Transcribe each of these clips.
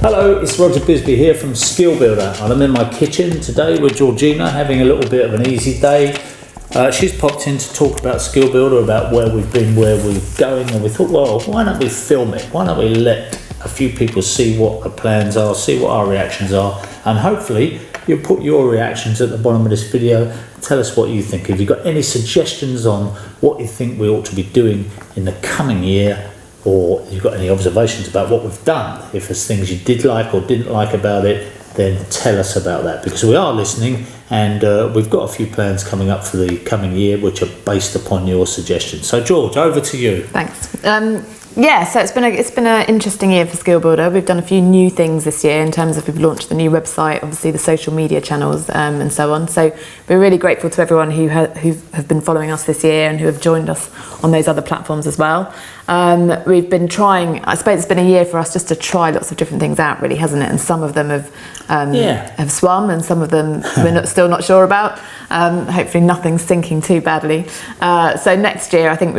Hello, it's Roger Bisbee here from Skill Builder, and I'm in my kitchen today with Georgina, having a little bit of an easy day. She's popped in to talk about Skill Builder, about where we've been, where we're going, and we thought, well, why don't we film it? Why don't we let a few people see what the plans are, see what our reactions are, and hopefully you'll put your reactions at the bottom of this video. Tell us what you think. If you've got any suggestions on what you think we ought to be doing in the coming year, or you've got any observations about what we've done, if there's things you did like or didn't like about it, then tell us about that, because we are listening, and we've got a few plans coming up for the coming year which are based upon your suggestions. So George, over to you. Thanks. So it's been an interesting year for Skill Builder. We've done a few new things this year in terms of we've launched the new website, obviously the social media channels, and so on. So we're really grateful to everyone who have been following us this year and who have joined us on those other platforms as well. We've been trying, I suppose it's been a year for us just to try lots of different things out, really, hasn't it? And some of them have swum, and some of them we're still not sure about. Hopefully nothing's sinking too badly. So next year I think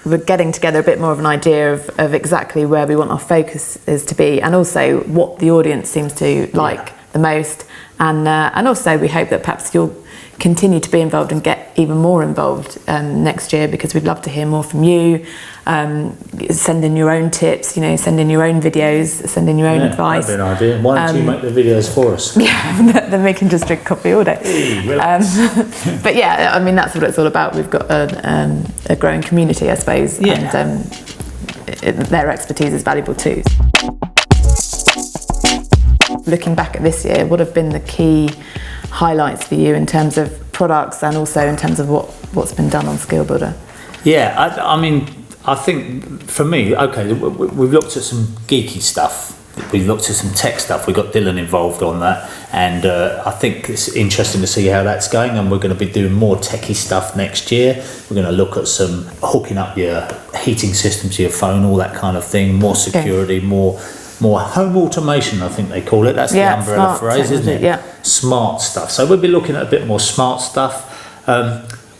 we're getting together a bit more of an idea of exactly where we want our focus is to be, and also what the audience seems to like the most, and also we hope that perhaps you'll continue to be involved and get even more involved next year, because we'd love to hear more from you. Send in your own tips, send in your own videos, send in your own advice. That'd be an idea. Why don't you make the videos for us? Yeah, then we can just drink coffee all day. But yeah, I mean, that's what it's all about. We've got a growing community, I suppose, and their expertise is valuable too. Looking back at this year, what have been the key highlights for you in terms of products and also in terms of what's been done on Skill Builder? Yeah, I mean, I think for me, okay, we've looked at some geeky stuff. We've looked at some tech stuff. We got Dylan involved on that, and I think it's interesting to see how that's going. And we're going to be doing more techie stuff next year. We're going to look at some hooking up your heating system to your phone, all that kind of thing. More security, more home automation, I think they call it. That's the umbrella phrase, isn't it? Yeah. Smart stuff. So we'll be looking at a bit more smart stuff.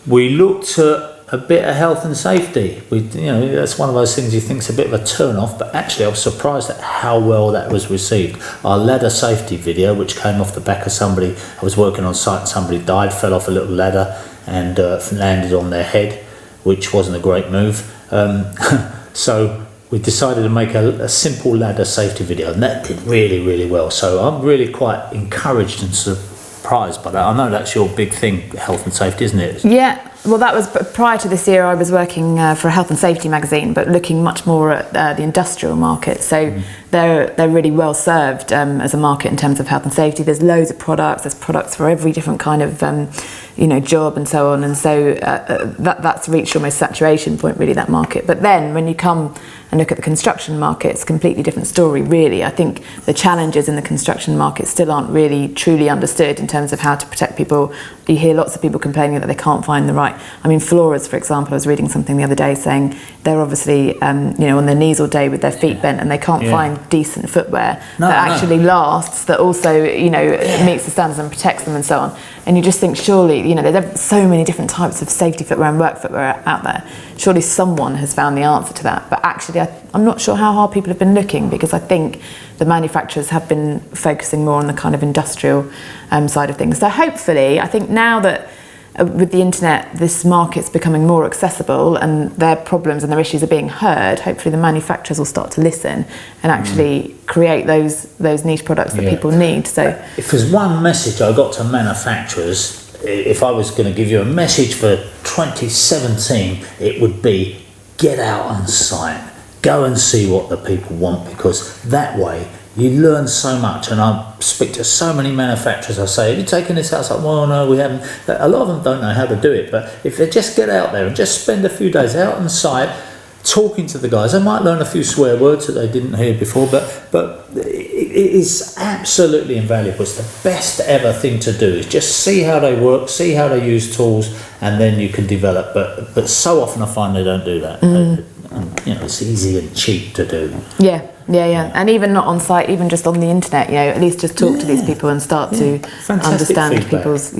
We looked at a bit of health and safety. That's one of those things you think is a bit of a turn off, but actually I was surprised at how well that was received. Our ladder safety video, which came off the back of somebody, I was working on site and somebody died, fell off a little ladder and landed on their head, which wasn't a great move. So we decided to make a simple ladder safety video, and that did really, really well. So I'm really quite encouraged and surprised by that. I know that's your big thing, health and safety, isn't it? Yeah. Well, that was prior to this year. I was working for a health and safety magazine, but looking much more at the industrial market. So they're really well served as a market in terms of health and safety. There's loads of products. There's products for every different kind of job and so on. And so that's reached almost saturation point, really, that market. But then when you come and look at the construction market, it's a completely different story, really. I think the challenges in the construction market still aren't really truly understood in terms of how to protect people. You hear lots of people complaining that they can't find the right. I mean, floorers, for example, I was reading something the other day saying they're obviously, on their knees all day with their feet bent, and they can't find decent footwear that actually lasts, that also, meets the standards and protects them and so on. And you just think, surely, there's so many different types of safety footwear and work footwear out there. Surely someone has found the answer to that. But actually, I'm not sure how hard people have been looking, because I think the manufacturers have been focusing more on the kind of industrial side of things. So hopefully, I think now that with the internet, this market's becoming more accessible and their problems and their issues are being heard, hopefully the manufacturers will start to listen and actually create those niche products that people need. So if there's one message I got to manufacturers, if I was going to give you a message for 2017, it would be get out on site, go and see what the people want, because that way you learn so much. And I speak to so many manufacturers, I say, have you taken this out? It's like, well, no, we haven't. A lot of them don't know how to do it, but if they just get out there and just spend a few days out on site talking to the guys, they might learn a few swear words that they didn't hear before, but it is absolutely invaluable. It's the best ever thing to do, is just see how they work, see how they use tools, and then you can develop. But so often I find they don't do that. It's easy and cheap to do. Yeah. And even not on site, even just on the internet, at least just talk to these people and start to understand feedback. people's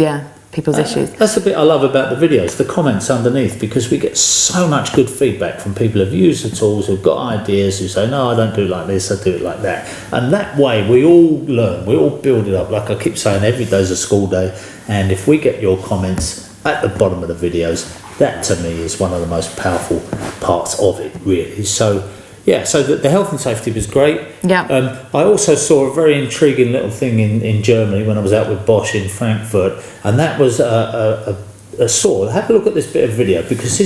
people's issues. That's the bit I love about the videos, the comments underneath, because we get so much good feedback from people who've used the tools, who've got ideas, who say, no, I don't do it like this, I do it like that. And that way we all learn, we all build it up. Like I keep saying, every day's a school day. And if we get your comments at the bottom of the videos, that to me is one of the most powerful parts of it, really. So yeah, so the health and safety was great. Yeah. I also saw a very intriguing little thing in Germany when I was out with Bosch in Frankfurt, and that was a saw. Have a look at this bit of video, because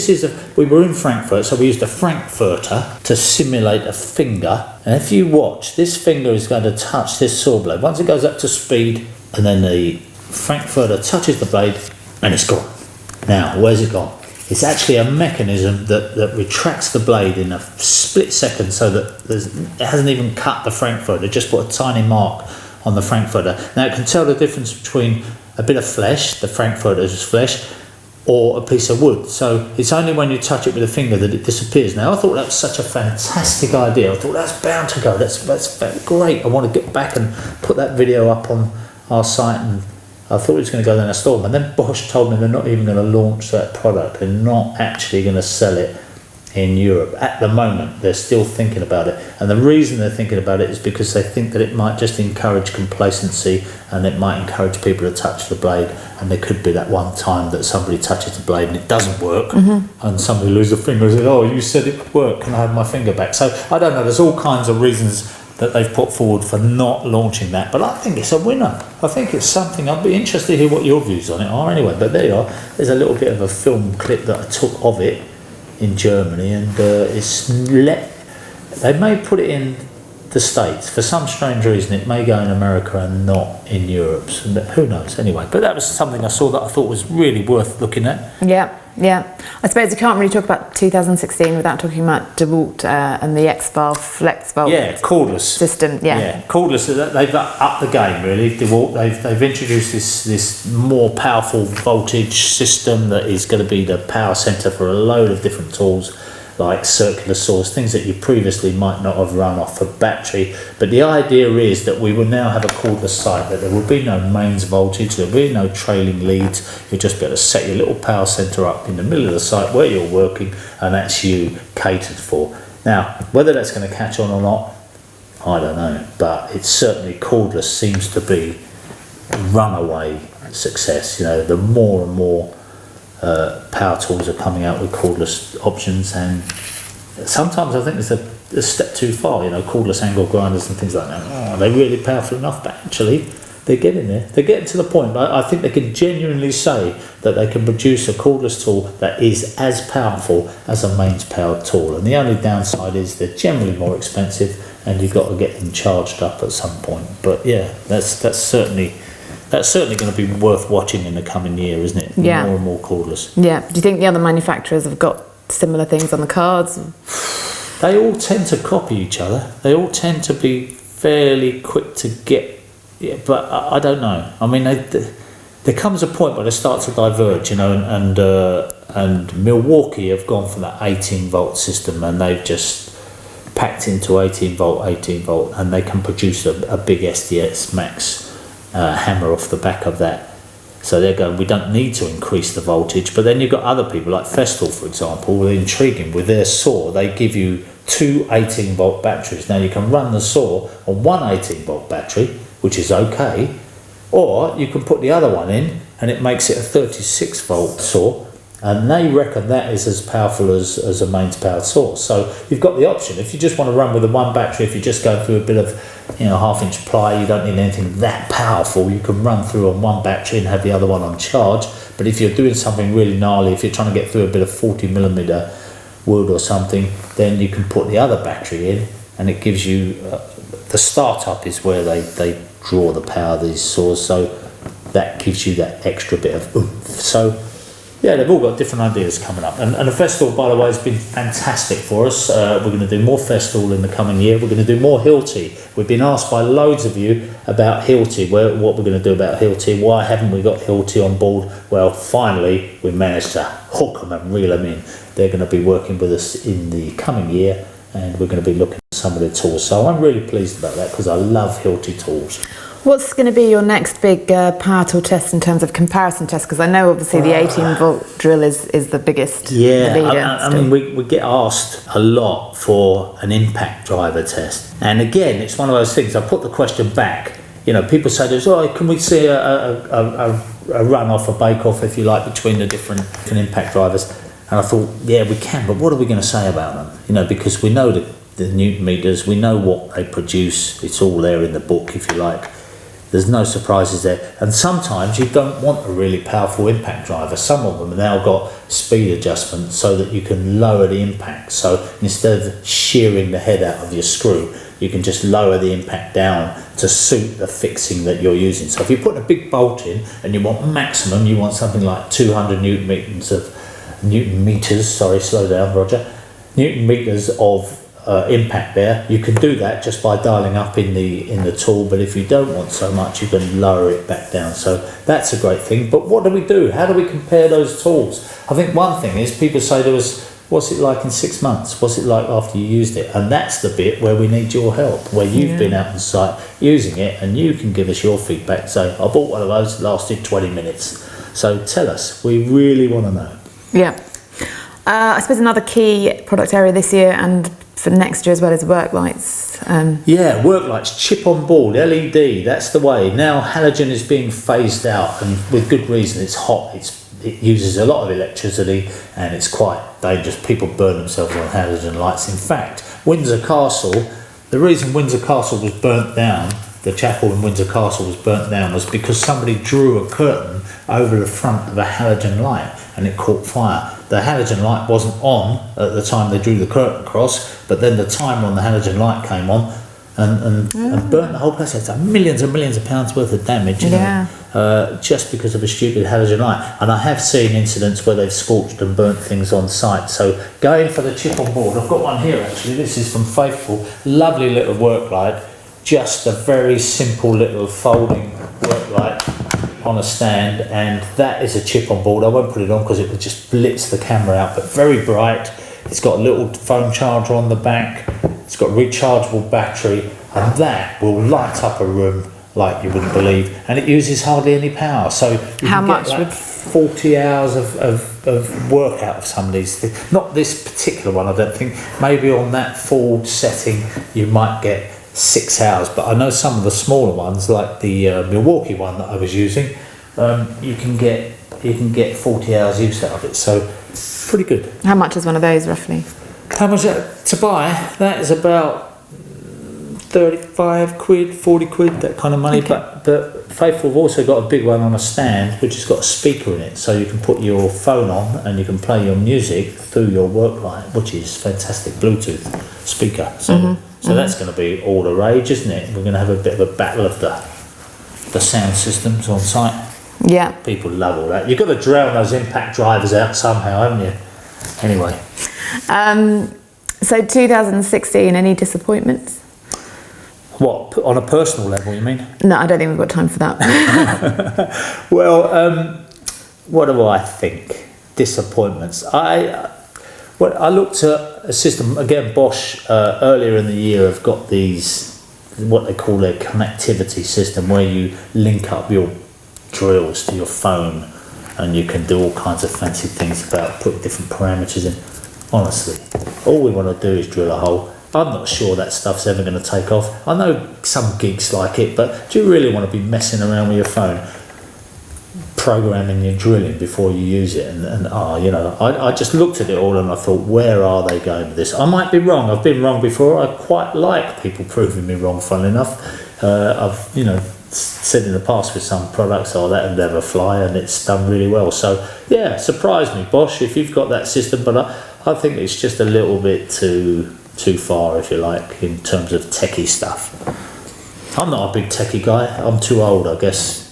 we were in Frankfurt, so we used a Frankfurter to simulate a finger. And if you watch, this finger is going to touch this saw blade. Once it goes up to speed, and then the Frankfurter touches the blade, and it's gone. Now, where's it gone? It's actually a mechanism that retracts the blade in a split second, so that it hasn't even cut the Frankfurter. It just put a tiny mark on the Frankfurter. Now it can tell the difference between a bit of flesh, the Frankfurter's flesh, or a piece of wood. So it's only when you touch it with a finger that it disappears. Now I thought that was such a fantastic idea. I thought that's bound to go. That's great. I want to get back and put that video up on our site, and I thought it was going to go down a storm, and then Bosch told me they're not even going to launch that product. They're not actually going to sell it in Europe at the moment. They're still thinking about it, and the reason they're thinking about it is because they think that it might just encourage complacency, and it might encourage people to touch the blade, and there could be that one time that somebody touches the blade and it doesn't work, and somebody loses a finger and says, oh, you said it would work, can I have my finger back? So I don't know, there's all kinds of reasons that they've put forward for not launching that, but I think it's a winner. I think it's something. I'd be interested to hear what your views on it are anyway. But there you are. There's a little bit of a film clip that I took of it in Germany, and they may put it in the States for some strange reason. It may go in America and not in Europe. So who knows? Anyway, but that was something I saw that I thought was really worth looking at. Yeah. I suppose you can't really talk about 2016 without talking about DeWalt and the X-Valve, Flex-Valve cordless system. Yeah, cordless. They've upped the game really. DeWalt. They've introduced this more powerful voltage system that is going to be the power center for a load of different tools, like circular saws, things that you previously might not have run off a battery. But the idea is that we will now have a cordless site, that there will be no mains voltage, there will be no trailing leads. You'll just be able to set your little power centre up in the middle of the site where you're working, and that's you catered for. Now, whether that's going to catch on or not, I don't know, but it's certainly cordless seems to be runaway success. You know, the more and more power tools are coming out with cordless options, and sometimes I think it's a step too far. You know, cordless angle grinders and things like that. Oh, are they really powerful enough? But actually, they're getting there. They're getting to the point. I think they can genuinely say that they can produce a cordless tool that is as powerful as a mains powered tool. And the only downside is they're generally more expensive, and you've got to get them charged up at some point. But yeah, that's certainly going to be worth watching in the coming year, isn't it? Yeah. More and more cordless. Yeah. Do you think the other manufacturers have got similar things on the cards? They all tend to copy each other. They all tend to be fairly quick to get. Yeah, but I don't know. I mean, there comes a point where they start to diverge, you know, and Milwaukee have gone for that 18 volt system, and they've just packed into 18 volt, and they can produce a big SDS Max hammer off the back of that. So they're going, we don't need to increase the voltage. But then you've got other people like Festool, for example, they're intriguing. With their saw, they give you two 18 volt batteries. Now you can run the saw on one 18 volt battery, which is okay, or you can put the other one in and it makes it a 36 volt saw, and they reckon that is as powerful as a mains powered saw. So you've got the option. If you just want to run with the one battery, if you just go through a bit of, you know, 1/2 inch ply, you don't need anything that powerful, you can run through on one battery and have the other one on charge. But if you're doing something really gnarly, if you're trying to get through a bit of 40mm wood or something, then you can put the other battery in, and it gives you the startup is where they draw the power of these saws, so that gives you that extra bit of oomph. So yeah, they've all got different ideas coming up, and the Festool, by the way, has been fantastic for us. We're going to do more Festool in the coming year. We're going to do more Hilti. We've been asked by loads of you about Hilti, what we're going to do about Hilti. Why haven't we got Hilti on board? Well, finally we managed to hook them and reel them in. They're going to be working with us in the coming year, and we're going to be looking at some of their tools. So I'm really pleased about that, because I love Hilti tools. What's going to be your next big power tool test in terms of comparison test? Because I know obviously the 18-volt drill is the biggest. Yeah, the leader I mean, we get asked a lot for an impact driver test. And again, it's one of those things, I put the question back. You know, people say, can we see a run-off, a bake-off, if you like, between the different impact drivers? And I thought, yeah, we can, but what are we going to say about them? You know, because we know the Newton meters, we know what they produce. It's all there in the book, if you like. There's no surprises there. And sometimes you don't want a really powerful impact driver. Some of them have now got speed adjustment so that you can lower the impact. So instead of shearing the head out of your screw, you can just lower the impact down to suit the fixing that you're using. So if you're putting a big bolt in and you want maximum, you want something like 200 Newton meters, slow down, Roger, Newton meters of impact there, you can do that just by dialing up in the tool. But if you don't want so much, you can lower it back down. So that's a great thing. But what do we do? How do we compare those tools? I think one thing is people say to us, what's it like in 6 months? What's it like after you used it? And that's the bit where we need your help, where you've been out on site using it and you can give us your feedback. Say, I bought one of those, lasted 20 minutes. So tell us, we really want to know. Yeah. I suppose another key product area this year and for next year as well as work lights. Yeah, work lights, chip on board, LED, that's the way. Now halogen is being phased out, and with good reason. It's hot, it uses a lot of electricity and it's quite dangerous. People burn themselves on halogen lights. In fact, Windsor Castle, the reason Windsor Castle was burnt down, the chapel in Windsor Castle was burnt down, was because somebody drew a curtain over the front of a halogen light and it caught fire. The halogen light wasn't on at the time they drew the curtain across, but then the timer on the halogen light came on and burnt the whole place. It's millions and millions of pounds worth of damage, you know, just because of a stupid halogen light. And I have seen incidents where they've scorched and burnt things on site. So going for the chip on board, I've got one here actually. This is from Faithful, lovely little work light, just a very simple little folding work light on a stand, and that is a chip on board. I won't put it on because it would just blitz the camera out, but very bright. It's got a little phone charger on the back, it's got a rechargeable battery, and that will light up a room like you wouldn't believe, and it uses hardly any power. So you how can much get like would 40 hours of work out of some of these things. Not this particular one, I don't think. Maybe on that full setting you might get 6 hours, but I know some of the smaller ones, like the Milwaukee one that I was using, you can get 40 hours use out of it. So pretty good. How much is one of those roughly? How much to buy? That is about 35 quid, 40 quid, that kind of money. Okay. But Faithful have also got a big one on a stand which has got a speaker in it, so you can put your phone on and you can play your music through your work light, which is fantastic. Bluetooth speaker. So that's going to be all the rage, isn't it? We're going to have a bit of a battle of the sound systems on site. Yeah. People love all that. You've got to drown those impact drivers out somehow, haven't you? Anyway. So 2016, any disappointments? What, on a personal level, you mean? No, I don't think we've got time for that. Well, what do I think? Disappointments. I looked at a system, again, Bosch earlier in the year have got these, what they call their connectivity system, where you link up your drills to your phone and you can do all kinds of fancy things about putting different parameters in. Honestly, all we want to do is drill a hole. I'm not sure that stuff's ever going to take off. I know some geeks like it, but do you really want to be messing around with your phone, programming your drilling before you use it? I just looked at it all and I thought, where are they going with this? I might be wrong. I've been wrong before. I quite like people proving me wrong, funnily enough. I've said in the past with some products, that would never fly, and it's done really well. So yeah, surprised me, Bosch, if you've got that system, but I think it's just a little bit too far, if you like, in terms of techie stuff. I'm not a big techie guy. I'm too old, I guess.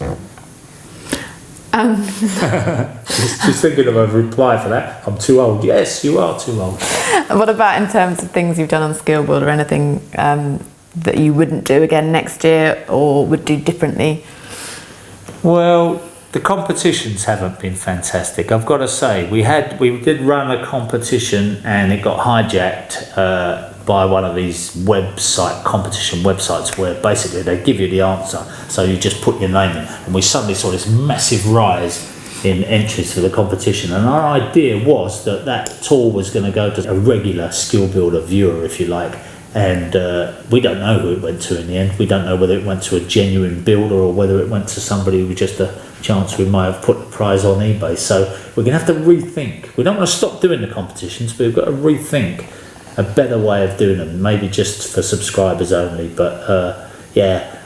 Just thinking of a reply for that. I'm too old. Yes, you are too old. What about in terms of things you've done on Skillboard, or anything that you wouldn't do again next year or would do differently? Well, the competitions haven't been fantastic, I've got to say. We did run a competition and it got hijacked by one of these competition websites where basically they give you the answer, so you just put your name in, and we suddenly saw this massive rise in entries for the competition. And our idea was that tool was going to go to a regular skill builder viewer, if you like, and we don't know who it went to in the end. We don't know whether it went to a genuine builder or whether it went to somebody who was just a chance we might have put the prize on eBay. So we're going to have to rethink. We don't want to stop doing the competitions, but we've got to rethink a better way of doing them, maybe just for subscribers only. But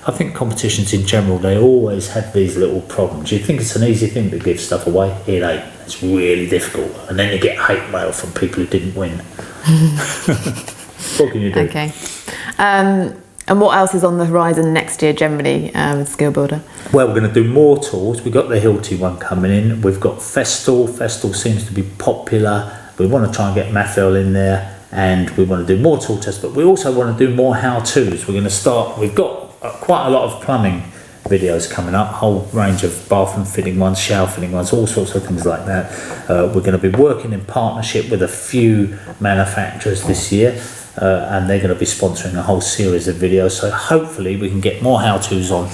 I think competitions in general, they always have these little problems. You think it's an easy thing to give stuff away? It ain't. It's really difficult. And then you get hate mail from people who didn't win. What can you do? Okay. And what else is on the horizon next year generally with Skill Builder? Well, we're going to do more tools. We've got the Hilti one coming in. We've got Festal. Festal seems to be popular. We want to try and get Mathel in there. And we want to do more tool tests. But we also want to do more how-tos. We're going to start... We've got quite a lot of plumbing videos coming up, a whole range of bathroom fitting ones, shower fitting ones, all sorts of things like that. We're going to be working in partnership with a few manufacturers this year, and they're going to be sponsoring a whole series of videos, so hopefully we can get more how-tos on.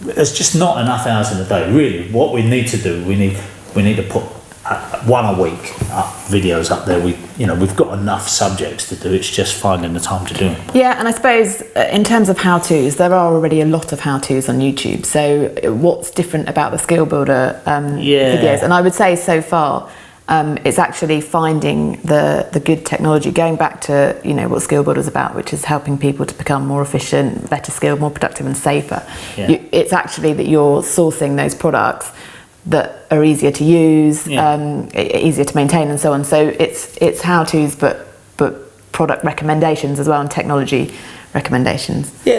There's just not enough hours in the day, really. What we need to do, we need to put one a week videos up there. We've got enough subjects to do. It's just finding the time to do them. Yeah, and I suppose in terms of how-tos, there are already a lot of how-tos on YouTube. So what's different about the Skill Builder videos? And I would say so far, it's actually finding the good technology, going back to what Skill Builder is about, which is helping people to become more efficient, better skilled, more productive and safer. Yeah. It's actually that you're sourcing those products that are easier to use, easier to maintain and so on. So it's how-tos but product recommendations as well, and technology recommendations. Yeah,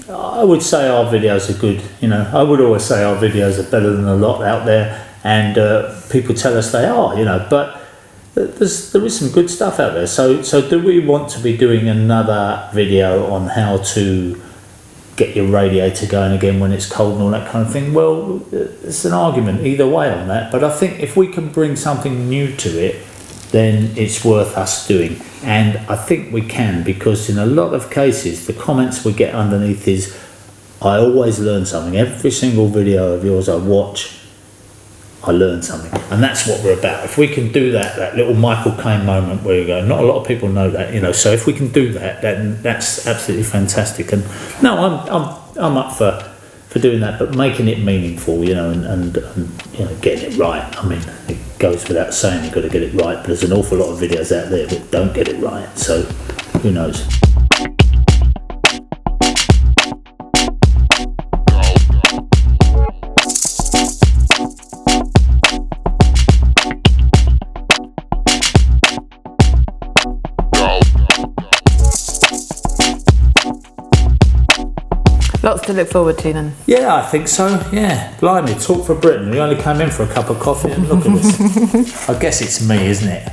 I would say our videos are good. I would always say our videos are better than a lot out there, and people tell us they are, but there is some good stuff out there. So do we want to be doing another video on how to get your radiator going again when it's cold and all that kind of thing? Well, it's an argument either way on that, but I think if we can bring something new to it, then it's worth us doing. And I think we can, because in a lot of cases the comments we get underneath is, I always learn something. Every single video of yours I watch, I learn something, and that's what we're about. If we can do that little Michael Caine moment where you go, not a lot of people know that, so if we can do that, then that's absolutely fantastic. And no, I'm up for doing that, but making it meaningful, and getting it right. It goes without saying you've got to get it right, but there's an awful lot of videos out there that don't get it right, so who knows. Lots to look forward to then. Yeah, I think so. Yeah, blimey, talk for Britain. We only came in for a cup of coffee and look at this. I guess it's me, isn't it?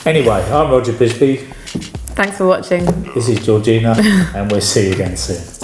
Anyway, I'm Roger Bisbee. Thanks for watching. This is Georgina, and we'll see you again soon.